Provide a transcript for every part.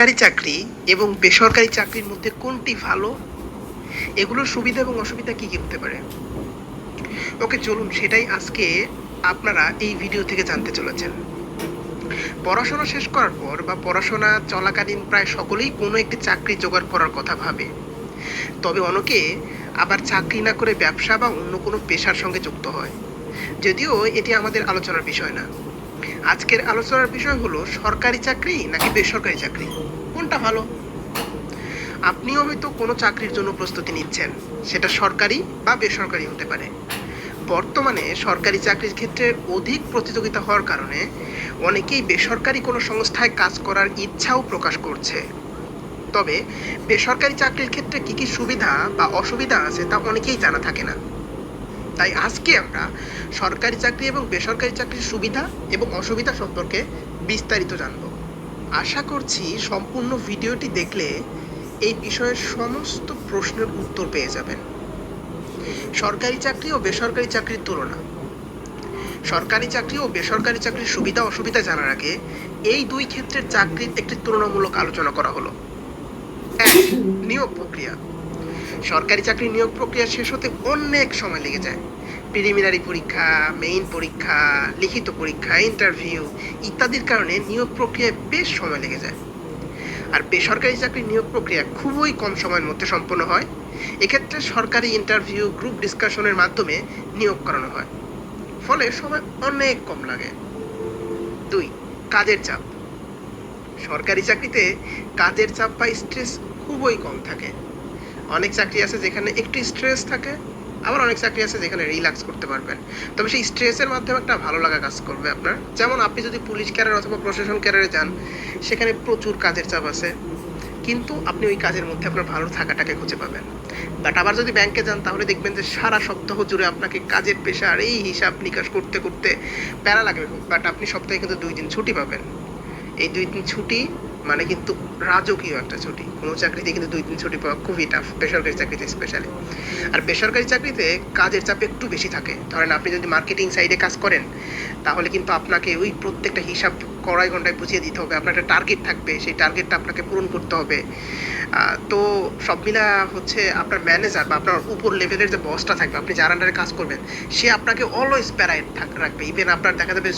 সরকারি চাকরি এবং বেসরকারি চাকরির মধ্যে কোনটি ভালো, এগুলোর সুবিধা এবং অসুবিধা কি কি হতে পারে? ওকে, চলুন সেটাই আজকে আপনারা এই ভিডিও থেকে জানতে চলেছেন। পড়াশোনা শেষ করার পর বা পড়াশোনা চলাকালীন প্রায় সকলেই কোনো একটি চাকরি জোগাড় করার কথা ভাবে। তবে অনেকে আবার চাকরি না করে ব্যবসা বা অন্য কোনো পেশার সঙ্গে যুক্ত হয়। যদিও এটি আমাদের আলোচনার বিষয় না। আজকের আলোচনার বিষয় হলো সরকারি চাকরি নাকি বেসরকারি চাকরি, কোনটা ভালো। আপনিও হয়তো কোনো চাকরির জন্য প্রস্তুতি নিচ্ছেন, সেটা সরকারি বা বেসরকারি হতে পারে। বর্তমানে সরকারি চাকরির ক্ষেত্রে অধিক প্রতিযোগিতা হওয়ার কারণে অনেকেই বেসরকারি কোনো সংস্থায় কাজ করার ইচ্ছাও প্রকাশ করছে। তবে বেসরকারি চাকরির ক্ষেত্রে কী কী সুবিধা বা অসুবিধা আছে তা অনেকেই জানা থাকে না। তাই আজকে আমরা সরকারি চাকরি এবং বেসরকারি চাকরির সুবিধা এবং অসুবিধা সম্পর্কে বিস্তারিত জানব। আশা করছি সম্পূর্ণ ভিডিওটি দেখলে এই বিষয়ের সমস্ত প্রশ্নের উত্তর পেয়ে যাবেন। সরকারি চাকরি ও বেসরকারি চাকরির তুলনা। সরকারি চাকরি ও বেসরকারি চাকরির সুবিধা অসুবিধা জানার আগে এই দুই ক্ষেত্রের চাকরির একটি তুলনামূলক আলোচনা করা হলো। এক, নিয়োগ প্রক্রিয়া। সরকারি চাকরির নিয়োগ প্রক্রিয়া শেষ হতে অনেক সময় লেগে যায়। প্রিলিমিনারি পরীক্ষা, মেইন পরীক্ষা, লিখিত পরীক্ষা, ইন্টারভিউ ইত্যাদির কারণে নিয়োগ প্রক্রিয়ায় বেশ সময় লেগে যায়। আর বেসরকারি চাকরির নিয়োগ প্রক্রিয়া খুবই কম সময়ের মধ্যে সম্পন্ন হয়। এক্ষেত্রে সরকারি ইন্টারভিউ, গ্রুপ ডিসকাশনের মাধ্যমে নিয়োগ করানো হয়, ফলে সময় অনেক কম লাগে। দুই, কাজের চাপ। সরকারি চাকরিতে কাজের চাপ বা স্ট্রেস খুবই কম থাকে। অনেক চাকরি আছে যেখানে একটু স্ট্রেস থাকে, আবার অনেক চাকরি আছে যেখানে রিল্যাক্স করতে পারবেন। তবে সেই স্ট্রেসের মাধ্যমে একটা ভালো লাগা কাজ করবে আপনার। যেমন আপনি যদি পুলিশ ক্যাডার অথবা প্রশাসন ক্যাডারে যান, সেখানে প্রচুর কাজের চাপ আছে, কিন্তু আপনি ওই কাজের মধ্যে আপনার ভালো থাকাটাকে খুঁজে পাবেন। বাট আবার যদি ব্যাংকে যান, তাহলে দেখবেন যে সারা সপ্তাহ জুড়ে আপনাকে কাজের প্রেশার, এই হিসাব নিকাশ করতে করতে প্যারা লাগবে। বাট আপনি সপ্তাহে কিন্তু 2 দিন ছুটি পাবেন। এই 2 দিন ছুটি মানে কিন্তু রাজকীয় একটা ছুটি। কোনো চাকরিতে কিন্তু 2 দিন ছুটি পাওয়া খুবই টাফ, বেসরকারি চাকরিতে স্পেশালি। আর বেসরকারি চাকরিতে কাজের চাপ একটু বেশি থাকে। ধরেন আপনি যদি মার্কেটিং সাইডে কাজ করেন, তাহলে কিন্তু আপনাকে ওই প্রত্যেকটা হিসাব কড়াই ঘন্টায় বুঝিয়ে দিতে হবে। আপনার একটা টার্গেট থাকবে, সেই টার্গেটটা আপনাকে পূরণ করতে হবে। তো সব মিলা হচ্ছে আপনার ম্যানেজার বা আপনার উপর লেভেলের যে বসটা থাকবে, আপনি যার আন্ডারে কাজ করবেন, সে আপনাকে অলওয়েজ প্যারায় রাখবে। ইভেন আপনার দেখা যাবে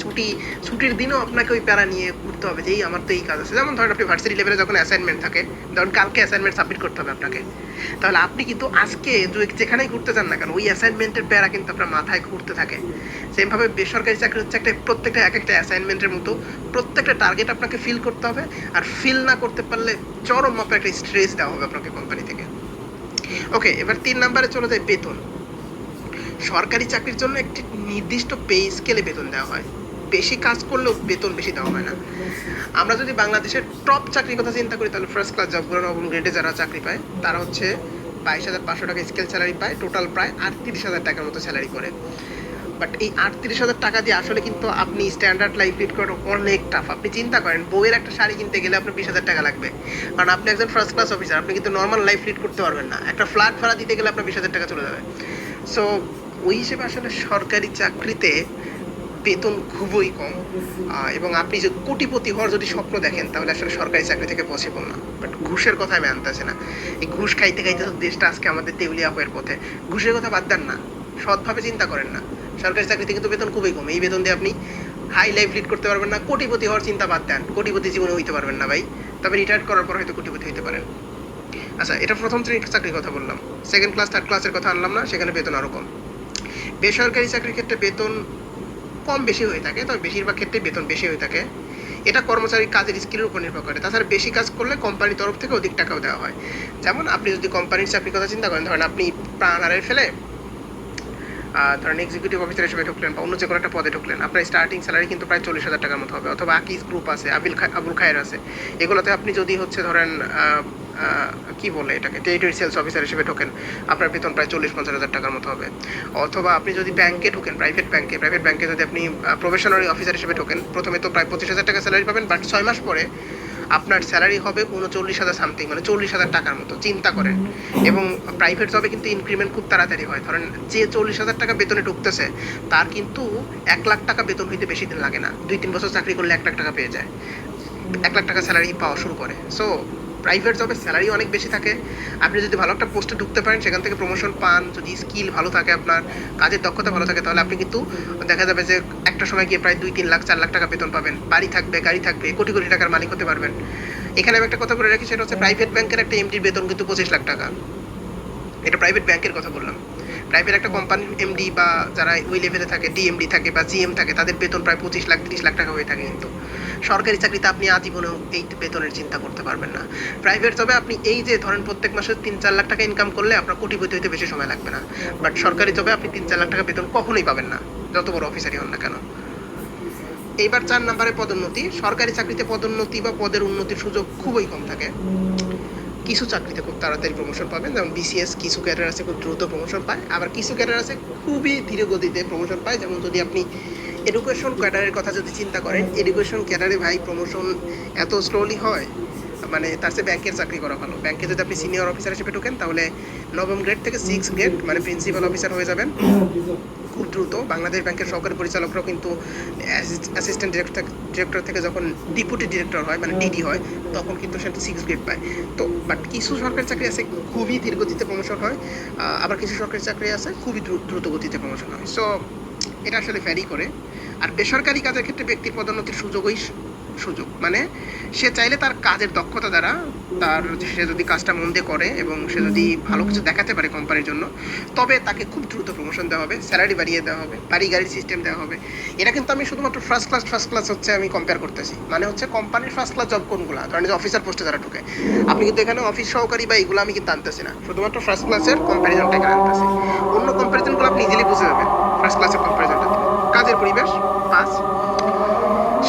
ছুটির দিনও আপনাকে ওই প্যারা নিয়ে ঘুরতে হবে যে এই আমার তো এই কাজ আছে। যেমন ধরেন আপনি ভার্সিটি লেভেলে যখন অ্যাসাইনমেন্ট থাকে, ধরেন কালকে অ্যাসাইনমেন্ট সাবমিট করতে হবে আপনাকে, তাহলে আপনি কিন্তু আজকে যেখানেই ঘুরতে যান না কেন, ওই অ্যাসাইনমেন্টের প্যারা কিন্তু আপনার মাথায় ঘুরতে থাকে। সেমভাবে বেসরকারি চাকরি হচ্ছে প্রত্যেকটা এক একটা অ্যাসাইনমেন্টের মতো, প্রত্যেকটা টার্গেট আপনাকে ফিল করতে হবে। আর ফিল না করতে পারলে চরম মাপে একটা স্ট্রেস দেওয়া হবে আপনাকে কোম্পানি থেকে। ওকে, এবার 3 নম্বরে চলে যায় বেতন। সরকারি চাকরির জন্য একটি নির্দিষ্ট পে স্কেলে বেতন দেওয়া হয়। বেশি কাজ করলেও বেতন বেশি দেওয়া হয় না। আমরা যদি বাংলাদেশের টপ চাকরির কথা চিন্তা করি, তাহলে ফার্স্ট ক্লাস জবগুলো নবম গ্রেডে যারা চাকরি পায়, তারা হচ্ছে 22,500 টাকা স্কেল স্যালারি পায়। টোটাল প্রায় 38,000 টাকার মতো স্যালারি করে। বাট এই 38,000 টাকা দিয়ে আসলে কিন্তু আপনি স্ট্যান্ডার্ড লাইফ লিড করা অনেক টাফ। আপনি চিন্তা করেন, বউয়ের একটা শাড়ি কিনতে গেলে আপনার 20,000 টাকা লাগবে, কারণ আপনি একজন ফার্স্ট ক্লাস অফিসার। আপনি কিন্তু নর্মাল লাইফ লিড করতে পারবেন না। একটা ফ্ল্যাট ভাড়া দিতে গেলে আপনার 20,000 টাকা চলে যাবে। সো ওই হিসেবে আসলে সরকারি চাকরিতে বেতন খুবই কম। এবং আপনি যদি কোটিপতি হওয়ার যদি স্বপ্ন দেখেন, তাহলে আসলে সরকারি চাকরি থেকে পসিবল না। বাট ঘুষের কথা আমি আনতেছি না। এই ঘুষ খাইতে খাইতে তো দেশটা আজকে আমাদের দেউলিয়া হওয়ার পথে। ঘুষের কথা বাদ দেন না, সৎভাবে চিন্তা করেন না। সরকারি চাকরিতে কিন্তু বেতন খুবই কম। এই বেতন দিয়ে আপনি হাই লাইফ লিড করতে পারবেন না। কোটিপতি হওয়ার চিন্তা বাদ দেন, কোটিপতি জীবনে হইতে পারবেন না ভাই। তবে রিটায়ার করার পর হয়তো কোটিপতি হইতে পারেন। আচ্ছা, এটা প্রথম শ্রেণীর চাকরির কথা বললাম। সেকেন্ড ক্লাস, থার্ড ক্লাসের কথা আনলাম না, সেখানে বেতন আরও কম। বেসরকারি চাকরির ক্ষেত্রে বেতন কম বেশি হয়ে থাকে, তবে বেশিরভাগ ক্ষেত্রে বেতন বেশি হয়ে থাকে। এটা কর্মচারীর কাজের স্কিলের উপর নির্ভর করে। তাছাড়া বেশি কাজ করলে কোম্পানির তরফ থেকে অধিক টাকাও দেওয়া হয়। যেমন আপনি যদি কোম্পানির চাকরির কথা চিন্তা করেন, ধরেন আপনি প্রাণ হারিয়ে ফেলে ধরেন এক্সিকিউটিভ অফিসার হিসেবে ঢুকলেন বা অন্য যে কোনো একটা পদে ঢুকলেন, আপনার স্টার্টিং স্যালারি কিন্তু প্রায় 40,000 টাকার মতো হবে। অথবা আকিজ গ্রুপ আছে, আবুল খায়ের আছে, এগুলোতে আপনি যদি হচ্ছে ধরেন কি বলে এটাকে, টেরিটরি সেলস অফিসার হিসেবে ঢোকেন, আপনার বেতন প্রায় 40-50,000 টাকার মতো হবে। অথবা আপনি যদি ব্যাংকে ঢোকেন, প্রাইভেট ব্যাংকে যদি আপনি প্রফেশনারি অফিসার হিসেবে ঢোকেন, প্রথমে তো প্রায় 25,000 টাকা স্যালারি পাবেন, বাট 6 মাস পরে আপনার স্যালারি হবে 39,000 সামথিং, মানে 40,000 টাকার মতো। চিন্তা করেন। এবং প্রাইভেট জবে কিন্তু ইনক্রিমেন্ট খুব তাড়াতাড়ি হয়। ধরেন যে 40,000 টাকা বেতনে ঢুকতেছে, তার কিন্তু 1 লাখ টাকা বেতন হইতে বেশি দিন লাগে না। 2-3 বছর চাকরি করলে 1 লাখ টাকা পেয়ে যায়। 1 লাখ টাকা স্যালারি পাওয়া শুরু করে। সো প্রাইভেট জবে স্যালারি অনেক বেশি থাকে। আপনি যদি ভালো একটা পোস্টে ঢুকতে পারেন, সেখান থেকে প্রমোশন পান, যদি স্কিল ভালো থাকে, আপনার কাজের দক্ষতা ভালো থাকে, তাহলে আপনি কিন্তু দেখা যাবে যে একটা সময় গিয়ে প্রায় 2-3 লাখ 4 লাখ টাকা বেতন পাবেন, বাড়ি থাকবে, গাড়ি থাকবে, কোটি কোটি টাকার মালিক হতে পারবেন। এখানে আমি একটা কথা বলে রাখি, সেটা হচ্ছে প্রাইভেট ব্যাংকের একটা এমডির বেতন কিন্তু 25 লাখ টাকা। এটা প্রাইভেট ব্যাংকের কথা বললাম। প্রাইভেট একটা কোম্পানির এমডি বা যারা ওই লেভেলে থাকে, ডিএমডি থাকে বা জিএম থাকে, তাদের বেতন প্রায় 25 লাখ 30 লাখ টাকা হয়ে থাকে। কিন্তু সরকারি চাকরিতে আপনি আজীবনেও এই বেতনের চিন্তা করতে পারবেন না। প্রাইভেট জবে আপনি এই যে ধরেন প্রত্যেক মাসে 3-4 লাখ টাকা ইনকাম করলে আপনার কোটিপতি হইতে বেশি সময় লাগবে না। বাট সরকারি জবে আপনি 3-4 লাখ টাকা বেতন কখনোই পাবেন না, যত বড় অফিসারই হন না কেন। এইবার 4 নম্বরে পদোন্নতি। সরকারি চাকরিতে পদোন্নতি বা পদের উন্নতির সুযোগ খুবই কম থাকে। কিছু চাকরিতে খুব তাড়াতাড়ি প্রমোশন পাবেন, যেমন বিসিএস কিছু ক্যাডার আছে খুব দ্রুত প্রমোশন পায়, আবার কিছু ক্যাডার আছে খুবই ধীরে গতিতে প্রমোশন পায়। যেমন যদি আপনি এডুকেশন ক্যাডারের কথা যদি চিন্তা করেন, এডুকেশন ক্যাডারে ভাই প্রমোশন এত স্লোলি হয়, মানে তার চেয়ে ব্যাংকের চাকরি করা ভালো। ব্যাংকে যদি আপনি সিনিয়র অফিসার হিসেবে ঢোকেন, তাহলে নবম গ্রেড থেকে 6 গ্রেড মানে প্রিন্সিপাল অফিসার হয়ে যাবেন খুব দ্রুত। বাংলাদেশ ব্যাংকের সহকারী পরিচালকরাও কিন্তু অ্যাসিস্ট্যান্ট ডিরেক্টর থেকে যখন ডেপুটি ডিরেক্টর হয় মানে ডিডি হয়, তখন কিন্তু সেটা 6 গ্রেড পায়। তো বাট কিছু সরকারি চাকরি আছে খুবই ধীর গতিতে প্রমোশন হয়, আবার কিছু সরকারি চাকরি আছে খুবই দ্রুত গতিতে প্রমোশন হয়। সো এটা আসলে ভ্যারি করে। আর বেসরকারি কাজের ক্ষেত্রে ব্যক্তির পদোন্নতির সুযোগ মানে সে চাইলে তার কাজের দক্ষতা দ্বারা, সে যদি কাজটা মন দিয়ে করে এবং সে যদি ভালো কিছু দেখাতে পারে কোম্পানির জন্য, তবে তাকে খুব দ্রুত প্রমোশন দেওয়া হবে, স্যালারি বাড়িয়ে দেওয়া হবে, বাড়ি গাড়ির সিস্টেম দেওয়া হবে। এটা কিন্তু আমি শুধুমাত্র ফার্স্ট ক্লাস হচ্ছে আমি কম্পেয়ার করতেছি, মানে হচ্ছে কোম্পানির ফার্স্ট ক্লাস জব কোনগুলো, ধরেন যে অফিসার পোস্টে যারা ঢুকে, আপনি কিন্তু এখানে অফিস সহকারী বা এগুলো আমি কিন্তু আনতেছি না, শুধুমাত্র ফার্স্ট ক্লাসের কম্প্যারিজনটা এখানে আনতেছি। অন্য কম্প্যারিজনগুলো আপনি ইজিলি বুঝে যাবেন ফার্স্ট ক্লাসের কম্প্যারিজনটা। কাজের পরিবেশ 5,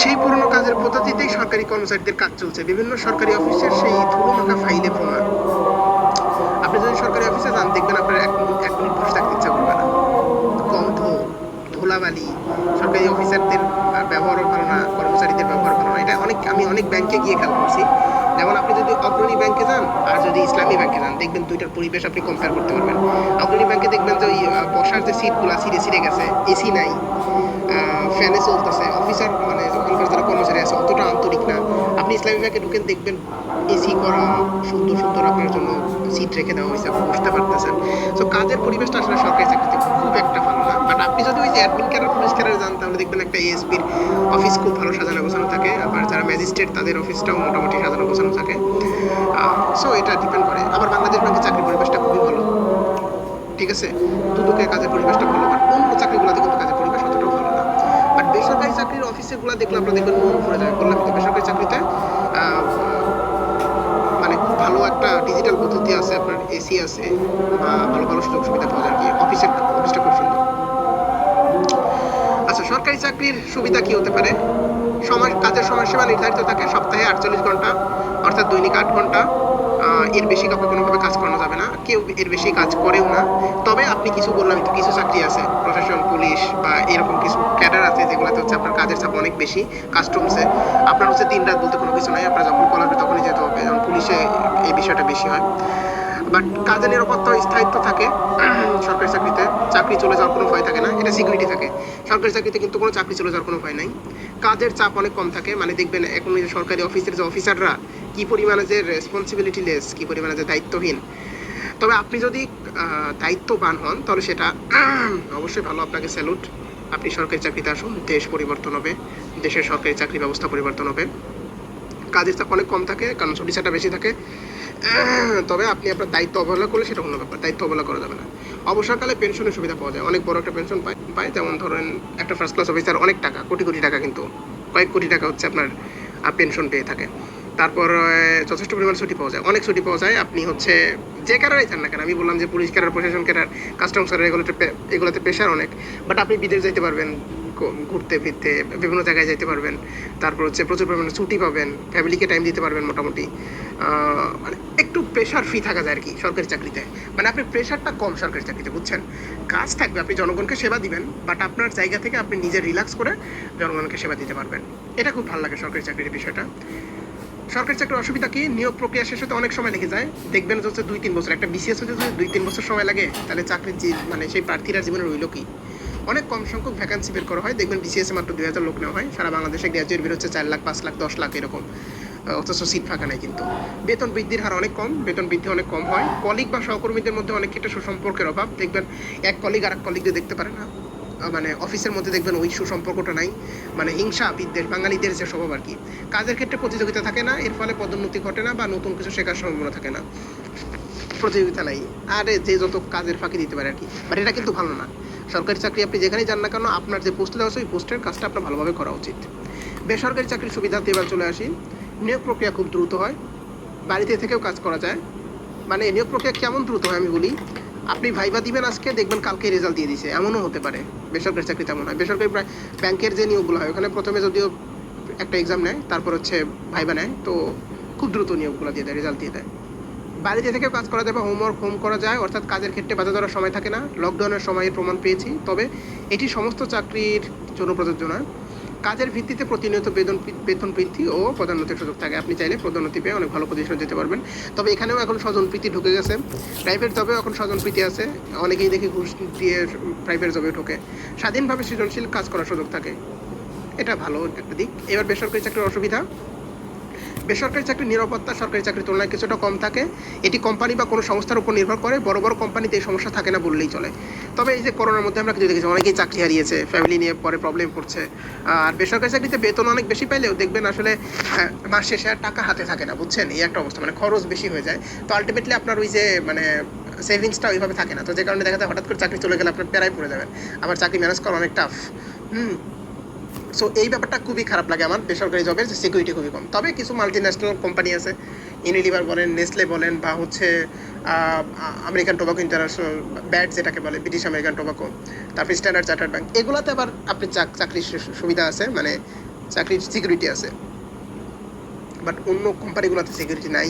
সেই পুরনো কাজের পদ্ধতিতেই সরকারি কর্মচারীদের কাজ চলছে। বিভিন্ন সরকারি অফিসের সেই ধুলোমাখা ফাইলে প্রমাণ। আপনি যদি সরকারি অফিসে যান, দেখবেন আপনার এক মিনিট বসে থাকতে ইচ্ছা করবে না। গন্ধ, ধুলাবালি, সরকারি অফিসারদের ব্যবহারও ভালো না, কর্মচারীদের ব্যবহার ভালো না। এটা আমি অনেক ব্যাংকে গিয়ে খেয়াল করছি। যেমন আপনি যদি অগ্রণী ব্যাংকে যান আর যদি ইসলামী ব্যাংকে যান, দেখবেন দুইটার পরিবেশ আপনি কম্পেয়ার করতে পারবেন। অগ্রণী ব্যাংকে দেখবেন যে ওই বসার যে সিটগুলো ছিঁড়ে গেছে, এসি নাই, ফ্যানে চলতেছে, অফিসার মানে ওখানকার যারা কর্মচারী আছে অতটা আন্তরিক না। আপনি ইসলামী ব্যাংকে ঢুকেন, দেখবেন এসি করা, সুন্দর আপনার জন্য সিট রেখে দেওয়া হয়েছে, আপনি বসতে পারতেছেন। তো কাজের পরিবেশটা আসলে সরকারি চাকরিতে খুব একটা ভালো না। বাট আপনি যদি ওই যে অ্যাডমিন ক্যাডার পুলিশ ক্যাডারে যান, তাহলে দেখবেন একটা এএসপির অফিস খুব ভালো সাজানো গোছানো থাকে, আবার যারা ম্যাজিস্ট্রেট তাদের অফিসটাও মোটামুটি সাজানো গোছানো থাকে। সো এটা ডিপেন্ড করে। আবার বাংলাদেশ ব্যাংকের চাকরির পরিবেশটা খুবই ভালো, ঠিক আছে, দুদকের কাজের পরিবেশটা ভালো। বাট অন্য চাকরিগুলোতে কিন্তু কাজের পরিবেশ অতটাও ভালো না। বাট বেসরকারি চাকরির অফিসেগুলো দেখলে আপনারা দেখবেন মন ভরে যাবে। বললাম তো বেসরকারি চাকরিতে মানে খুব ভালো একটা ডিজিটাল পদ্ধতি আছে, আপনার এসি আছে, ভালো ভালো সুযোগ সুবিধা পাওয়া যায় আর কি। অফিসটা খুব সুন্দর। আচ্ছা, সরকারি চাকরির সুবিধা কি হতে পারে? কাজের সময়সীমা নির্ধারিত থাকে, সপ্তাহে 48 ঘন্টা অর্থাৎ দৈনিক 8 ঘন্টা। এর বেশি কাউকে কোনোভাবে কাজ করানো যাবে না, কেউ এর বেশি কাজ করেও না। তবে আপনি কিছু বললাম তো, কিছু চাকরি আছে প্রশাসন, পুলিশ বা এরকম কিছু ক্যাডার আছে যেগুলোতে হচ্ছে আপনার কাজের চাপ অনেক বেশি। কাস্টমসে আপনার হচ্ছে দিন রাত বলতে কোনো কিছু নাই, আপনার যখন কল আসবে তখনই যেতে হবে, যেমন পুলিশে এই বিষয়টা বেশি হয়। বাট কাজের নিরাপত্তা ও স্থায়িত্ব থাকে সরকারি চাকরিতে। চাকরি চলে যাওয়ার কোনো ভয় থাকে না, এটা সিকিউরিটি থাকে। সরকারি চাকরিতে কিন্তু কোনো চাকরি চলে যাওয়ার কোনো ভয় নাই। কাজের চাপ অনেক কম থাকে, মানে দেখবেন এখন সরকারি অফিসের যে অফিসাররা কি পরিমাণে যে রেসপন্সিবিলিটি লেস, কি পরিমাণে যে দায়িত্বহীন। তবে আপনি যদি দায়িত্ববান হন, তাহলে সেটা অবশ্যই ভালো, আপনাকে স্যালুট। আপনি সরকারি চাকরিতে আসুন, দেশ পরিবর্তন হবে, দেশের সরকারি চাকরি ব্যবস্থা পরিবর্তন হবে। কাজের চাপ অনেক কম থাকে, কারণ ছুটি ছাটা বেশি থাকে। তবে আপনি আপনার দায়িত্ব অবহেলা করলে সেটা অন্য ব্যাপার, দায়িত্ব অবহেলা করা যাবে না। অবসরকালে পেনশনের সুবিধা পাওয়া যায়, অনেক বড় একটা পেনশন পায়। যেমন ধরেন একটা ফার্স্ট ক্লাস অফিসার অনেক টাকা, কোটি কোটি টাকা, কিন্তু কয়েক কোটি টাকা হচ্ছে আপনার পেনশন পেয়ে থাকে। তারপর যথেষ্ট পরিমাণ ছুটি পাওয়া যায়, অনেক ছুটি পাওয়া যায়। আপনি হচ্ছে যে ক্যাডারেই চান না কেন, আমি বললাম যে পুলিশ ক্যাডার, প্রশাসন ক্যাডার, কাস্টমস ক্যাডার, এগুলোতে প্রেশার অনেক। বাট আপনি বিদেশ যাইতে পারবেন, ঘুরতে ফিরতে বিভিন্ন জায়গায় যেতে পারবেন। তারপর হচ্ছে প্রচুর পরিমাণে ছুটি পাবেন, ফ্যামিলিকে টাইম দিতে পারবেন মোটামুটি। মানে একটু প্রেশার ফ্রি থাকা যায় আর কি সরকারি চাকরিতে। মানে আপনি প্রেশারটা কম সরকারি চাকরিতে, বুঝছেন? কাজ থাকবে, আপনি জনগণকে সেবা দিবেন, বাট আপনার জায়গা থেকে আপনি নিজে রিল্যাক্স করে জনগণকে সেবা দিতে পারবেন। এটা খুব ভালো লাগে সরকারি চাকরির বিষয়টা। সরকারি চাকরির অসুবিধা কি? নিয়োগ প্রক্রিয়া শেষ হতে অনেক সময় লেগে যায়। দেখবেন হচ্ছে 2-3 বছর, একটা বিসিএস হতে যদি 2-3 বছর সময় লাগে, তাহলে চাকরির মানে সেই প্রার্থীরা জীবনে রইল কি? অনেক কম সংখ্যক ভ্যাকান্সি বের করা হয়, দেখবেন BCS মাত্র 2000 লোক নেওয়া হয়, সারা বাংলাদেশে গ্র্যাজুয়েট বের হচ্ছে 4 লাখ 5 লাখ 10 লাখ এরকম, অথচ সিট ফাঁকা নেই। কিন্তু বেতন বৃদ্ধির হার অনেক কম, বেতন বৃদ্ধি অনেক কম হয়। কলিগ বা সহকর্মীদের মধ্যে অনেক ক্ষেত্রে সুসম্পর্কের অভাব, দেখবেন এক কলিগ আর এক কলিগদের দেখতে পারে না, মানে অফিসের মধ্যে দেখবেন ওই সুসম্পর্কটা নাই, মানে হিংসা বিদ্বেষ, বাঙালিদের যে স্বভাব আর কি। কাজের ক্ষেত্রে প্রতিযোগিতা থাকে না, এর ফলে পদোন্নতি ঘটে না বা নতুন কিছু শেখার সম্ভাবনা থাকে না, প্রতিযোগিতা নাই, আর যে যত কাজের ফাঁকি দিতে পারে আর কি। বাট এটা কিন্তু ভালো না। সরকারি চাকরি আপনি যেখানেই যান না কেন, আপনার যে পোস্টে দেওয়া আছে ওই পোস্টের কাজটা আপনার ভালোভাবে করা উচিত। বেসরকারি চাকরির সুবিধাতে এবার চলে আসি। নিয়োগ প্রক্রিয়া খুব দ্রুত হয়, বাড়িতে থেকেও কাজ করা যায়। মানে নিয়োগ প্রক্রিয়া কেমন দ্রুত হয় আমি বলি, আপনি ভাইবা দিবেন আজকে, দেখবেন কালকে রেজাল্ট দিয়ে দিছে, এমনও হতে পারে। বেসরকারি চাকরি তেমন হয়। বেসরকারি প্রায় ব্যাংকের যে নিয়োগগুলো হয় ওখানে প্রথমে যদিও একটা এক্সাম নেয়, তারপর হচ্ছে ভাইবা নেয়, তো খুব দ্রুত নিয়োগগুলো দিয়ে দেয়, রেজাল্ট দিয়ে দেয়। বাড়িতে থেকেও কাজ করা যায় বা হোমওয়ার্ক হোম করা যায়, অর্থাৎ কাজের ক্ষেত্রে বাধা ধরার সময় থাকে না। লকডাউনের সময় প্রমাণ পেয়েছি, তবে এটি সমস্ত চাকরির জন্য প্রযোজ্য নয়। কাজের ভিত্তিতে প্রতিনিয়ত বেতন বৃদ্ধি ও পদোন্নতির সুযোগ থাকে, আপনি চাইলে পদোন্নতি পেয়ে অনেক ভালো পজিশনে যেতে পারবেন। তবে এখানেও এখন স্বজনপ্রীতি ঢুকে গেছে, প্রাইভেট জবেও এখন স্বজনপ্রীতি আছে, অনেকেই দেখি ঘুষ দিয়ে প্রাইভেট জবে ঢোকে। স্বাধীনভাবে সৃজনশীল কাজ করার সুযোগ থাকে, এটা ভালো একটা দিক। এবার বেসরকারি চাকরির অসুবিধা। বেসরকারি চাকরির নিরাপত্তা সরকারি চাকরির তুলনায় কিছুটা কম থাকে, এটি কোম্পানি বা কোনো সংস্থার উপর নির্ভর করে। বড় বড় কোম্পানিতে এই সমস্যা থাকে না বললেই চলে। তবে এই যে করোনার মধ্যে আমরা কিছু দেখেছি, অনেকেই চাকরি হারিয়েছে, ফ্যামিলি নিয়ে পরে প্রবলেম করছে। আর বেসরকারি চাকরিতে বেতন অনেক বেশি পাইলেও দেখবেন আসলে মাস শেষে আর টাকা হাতে থাকে না, বুঝছেন, এই একটা অবস্থা, মানে খরচ বেশি হয়ে যায়। তো আলটিমেটলি আপনার ওই যে মানে সেভিংসটা ওইভাবে থাকে না, তো যে কারণে দেখা যায় হঠাৎ করে চাকরি চলে গেলে আপনার প্যারায় পড়ে যাবেন, আবার চাকরি ম্যানেজ করা অনেক টাফ। সো এই ব্যাপারটা খুবই খারাপ লাগে আমার, বেসরকারি জবের যে সিকিউরিটি খুবই কম। তবে কিছু মাল্টিন্যাশনাল কোম্পানি আছে, ইউনিলিভার বলেন, নেসলে বলেন, বা হচ্ছে আমেরিকান টোবাকো ইন্টারন্যাশনাল, ব্যাট যেটাকে বলে, ব্রিটিশ আমেরিকান টোবাকো, তারপর স্ট্যান্ডার্ড চার্টার্ড ব্যাংক, এগুলোতে আবার আপনি চাকরির সুবিধা আছে, মানে চাকরির সিকিউরিটি আছে। বাট অন্য কোম্পানিগুলোতে সিকিউরিটি নাই।